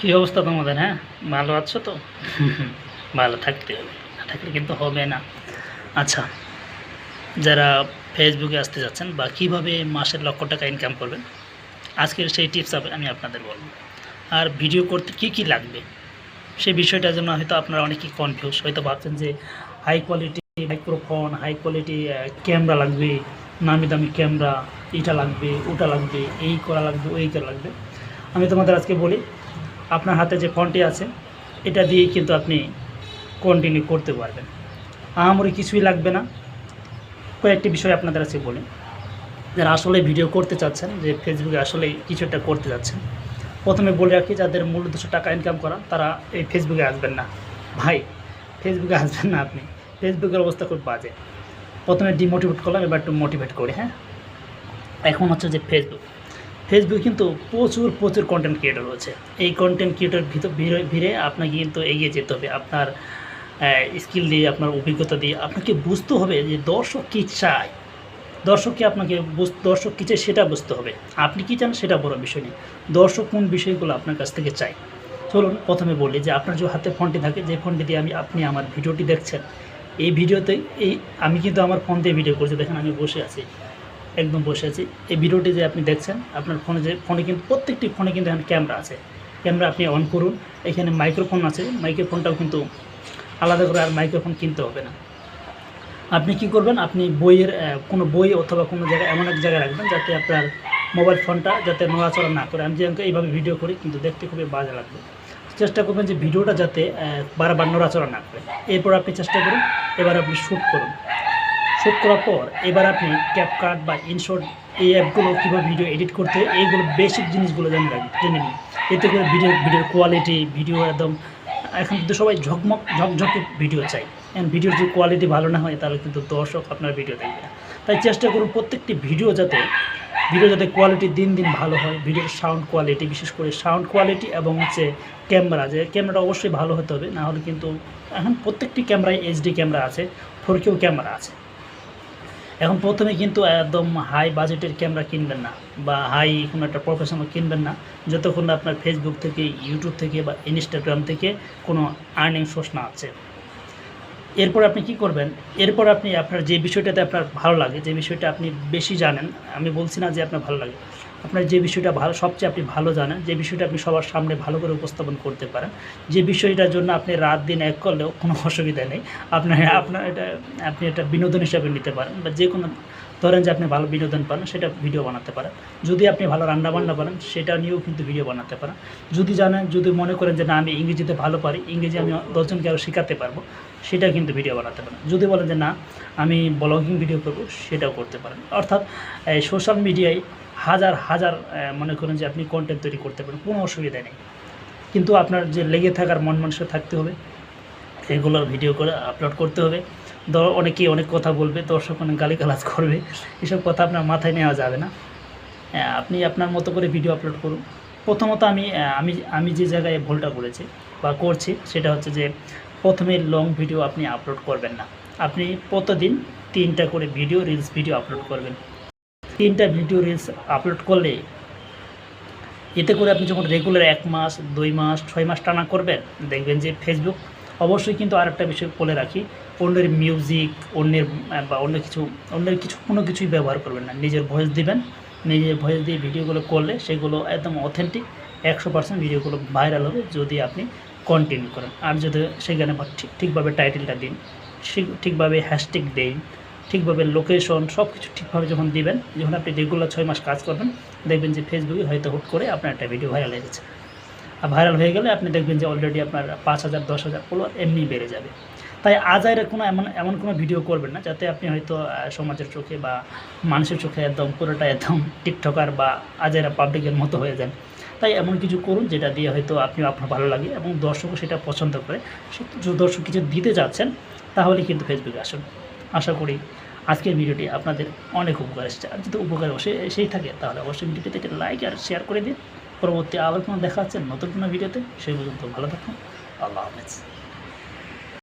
কী অবস্থা তোমাদের? হ্যাঁ, ভালো আছো তো? ভালো থাকতে হবে, না থাকলে কিন্তু হবে না। আচ্ছা, যারা ফেসবুকে আসতে যাচ্ছেন বা কীভাবে মাসের লক্ষ টাকা ইনকাম করবেন, আজকের সেই টিপস আমি আপনাদের বলব। আর ভিডিও করতে কী কী লাগবে সেই বিষয়টার জন্য হয়তো আপনারা অনেকেই কনফিউজ, হয়তো ভাবছেন যে high quality microphone, high quality camera লাগবে, নামি দামি ক্যামেরা, এটা লাগবে, ওটা লাগবে, এই করা লাগবে, ওই করা লাগবে। আমি তোমাদের আজকে বলি, আপনার হাতে যে ফোনটি আছে এটা দিয়েই কিন্তু আপনি কন্টিনিউ করতে পারবেন। আহামরি কিছুই লাগবে না। কয়েকটি বিষয় আপনাদের আজকে বলি, যারা আসলে ভিডিও করতে চাচ্ছেন, যে ফেসবুকে আসলে কিছু একটা করতে যাচ্ছেন। প্রথমে বলে রাখি, যাদের মূল উদ্দেশ্য টাকা ইনকাম করা, তারা এই ফেসবুকে আসবেন না ভাই, ফেসবুকে আসবেন না আপনি। ফেসবুকের অবস্থা খুব বাজে। প্রথমে ডিমোটিভেট করলাম, এবার একটু মোটিভেট করি। হ্যাঁ, এখন হচ্ছে যে ফেসবুক কিন্তু প্রচুর কন্টেন্ট ক্রিয়েটর রয়েছে। এই কন্টেন্ট ক্রিয়েটর ভিড়ে আপনাকে কিন্তু এগিয়ে যেতে হবে। আপনার স্কিল দিয়ে, আপনার অভিজ্ঞতা দিয়ে আপনাকে বুঝতে হবে যে দর্শক কী চায়, দর্শক কী চায় সেটা বুঝতে হবে। আপনি কী চান সেটা বড় বিষয় নেই, দর্শক কোন বিষয়গুলো আপনার কাছ থেকে চাই। চলুন প্রথমে বলি যে আপনার যে হাতে ফোনটি থাকে, যে ফোনটি দিয়ে আপনি আমার ভিডিওটি দেখছেন, এই ভিডিওতে আমি কিন্তু আমার ফোন দিয়ে ভিডিও করছি। দেখেন আমি বসে আছি, একদম বসে আছি। এই ভিডিওটি যে আপনি দেখছেন, আপনার ফোনে কিন্তু প্রত্যেকটি ফোনে কিন্তু এখানে ক্যামেরা আছে। ক্যামেরা আপনি অন করুন, এখানে মাইক্রোফোন আছে, মাইক্রোফোনটাও কিন্তু আলাদা করে আর মাইক্রোফোন কিনতে হবে না। আপনি কি করবেন, আপনি কোনো বই অথবা কোনো জায়গায় এমন এক জায়গায় রাখবেন যাতে আপনার মোবাইল ফোনটা যাতে নড়াচড়া না করে। আমি যেমন এইভাবে ভিডিও করি কিন্তু দেখতে খুবই বাজে লাগবে। চেষ্টা করবেন যে ভিডিওটা যাতে বারবার নড়াচড়া না করে। এরপর আপনি চেষ্টা করুন, এবার আপনি শ্যুট করুন। শ্যুট করার পর এবার আপনি ক্যাপকাট বা ইনশট, এই অ্যাপগুলো কীভাবে ভিডিও এডিট করতে হয়, এইগুলো বেসিক জিনিসগুলো জেনে নিন। এতে করে ভিডিওর কোয়ালিটি, ভিডিও একদম, এখন কিন্তু সবাই ঝকঝকে ভিডিও চাই। ভিডিওর যদি কোয়ালিটি ভালো না হয় তাহলে কিন্তু দর্শক আপনার ভিডিও দেখবে না। তাই চেষ্টা করুন প্রত্যেকটি ভিডিও যাতে কোয়ালিটি দিন দিন ভালো হয়। ভিডিওর সাউন্ড কোয়ালিটি, বিশেষ করে সাউন্ড কোয়ালিটি এবং হচ্ছে ক্যামেরাটা অবশ্যই ভালো হতে হবে, না হলে কিন্তু এখন প্রত্যেকটি ক্যামেরায় এইচডি ক্যামেরা আছে, 4K ক্যামেরা আছে। এখন প্রথমে কিন্তু একদম হাই বাজেটের ক্যামেরা কিনবেন না, বা হাই কোনো একটা প্রফেশনাল কিনবেন না, যতক্ষণ না আপনার ফেসবুক থেকে, ইউটিউব থেকে বা ইনস্টাগ্রাম থেকে কোনো আর্নিং সোর্স না আছে। এরপর আপনি কি করবেন, এরপর আপনি আপনার যে বিষয়টাতে আপনার ভালো লাগে, যে বিষয়টা আপনি বেশি জানেন, আমি বলছি না যে আপনার ভালো লাগে, আপনার যে বিষয়টা সবচেয়ে আপনি ভালো জানেন, যে বিষয়টা আপনি সবার সামনে ভালো করে উপস্থাপন করতে পারেন, যে বিষয়টার জন্য আপনি রাত দিন এক করলেও কোনো অসুবিধা নেই, আপনি এটা বিনোদন হিসাবে নিতে পারেন, বা যে কোনো ধরেন যে আপনি ভালো বিনোদন পান সেটা ভিডিও বানাতে পারেন। যদি আপনি ভালো রান্নাবান্না পারেন সেটা নিয়েও কিন্তু ভিডিও বানাতে পারেন। যদি মনে করেন যে না আমি ইংরেজিতে ভালো পারি, ইংরেজি আমি 10 জনকে আরও শেখাতে পারবো, সেটা কিন্তু ভিডিও বানাতে পারেন। যদি বলেন যে না আমি ব্লগিং ভিডিও করব, সেটাও করতে পারেন। অর্থাৎ সোশ্যাল মিডিয়ায় হাজার মনে করেন যে আপনি কন্টেন্ট তৈরি করতে পারেন, কোনো অসুবিধা নেই। কিন্তু আপনার যে লেগে থাকার মন মানসিকতা থাকতে হবে, এগুলো ভিডিও করে আপলোড করতে হবে। অনেকেই অনেক কথা বলবে, দর্শক অনেক গালিগালাজ করবে, এসব কথা আপনার মাথায় নেওয়া যাবে না। আপনি আপনার মতো করে ভিডিও আপলোড করুন। প্রথমত আমি যে জায়গায় ভুলটা করেছি বা করছি সেটা হচ্ছে যে, প্রথমে লং ভিডিও আপনি আপলোড করবেন না। আপনি প্রতিদিন 3টা করে রিলস ভিডিও আপলোড করবেন। 3টা ভিডিও রিলস আপলোড করলে, এতে করে আপনি যখন রেগুলার 1 মাস, 2 মাস, 6 মাস টানা করবেন, দেখবেন যে ফেসবুক অবশ্যই, কিন্তু আরেকটা বিষয় বলে রাখি, অন্যের মিউজিক, অন্যের কিছু কোনো কিছুই ব্যবহার করবেন না। নিজের ভয়েস দিবেন, নিজের ভয়েস দিয়ে ভিডিওগুলো করলে সেগুলো একদম অথেন্টিক, 100% ভিডিওগুলো ভাইরাল হবে যদি আপনি কন্টিনিউ করেন। আর যদি সেখানে ঠিকভাবে টাইটেলটা দিন, ঠিকভাবে হ্যাশট্যাগ দিন, ঠিকভাবে লোকেশন, সব কিছু ঠিকভাবে যখন দিবেন, যখন আপনি রেগুলার 6 মাস কাজ করবেন, দেখবেন যে ফেসবুকে হয়তো হুট করে আপনার একটা ভিডিও ভাইরাল হয়ে গেছে। আর ভাইরাল হয়ে গেলে আপনি দেখবেন যে অলরেডি আপনার 5,000 10,000 ফলোয়ার এমনি বেড়ে যাবে। তাই আজাইরা এমন কোনো ভিডিও করবেন না যাতে আপনি হয়তো সমাজের চোখে বা মানুষের চোখে একদম পুরোটা একদম টিকটকার বা আজাইরা পাবলিকের মতো হয়ে যান। তাই এমন কিছু করুন যেটা দিয়ে হয়তো আপনার ভালো লাগে এবং দর্শকও সেটা পছন্দ করে। দর্শক কিছু দিতে যাচ্ছেন তাহলে কিন্তু ফেসবুকে আসুন। আশা করি আজকের ভিডিওটি আপনাদের অনেক উপকার এসেছে। আর যদি উপকার এসেই থাকে তাহলে অবশ্যই ভিডিওটিতে লাইক আর শেয়ার করে দিন। পরবর্তী আবার কোনো দেখা হচ্ছে নতুন কোনো ভিডিওতে, সেই পর্যন্ত ভালো থাকুন। আল্লাহ হাফেজ।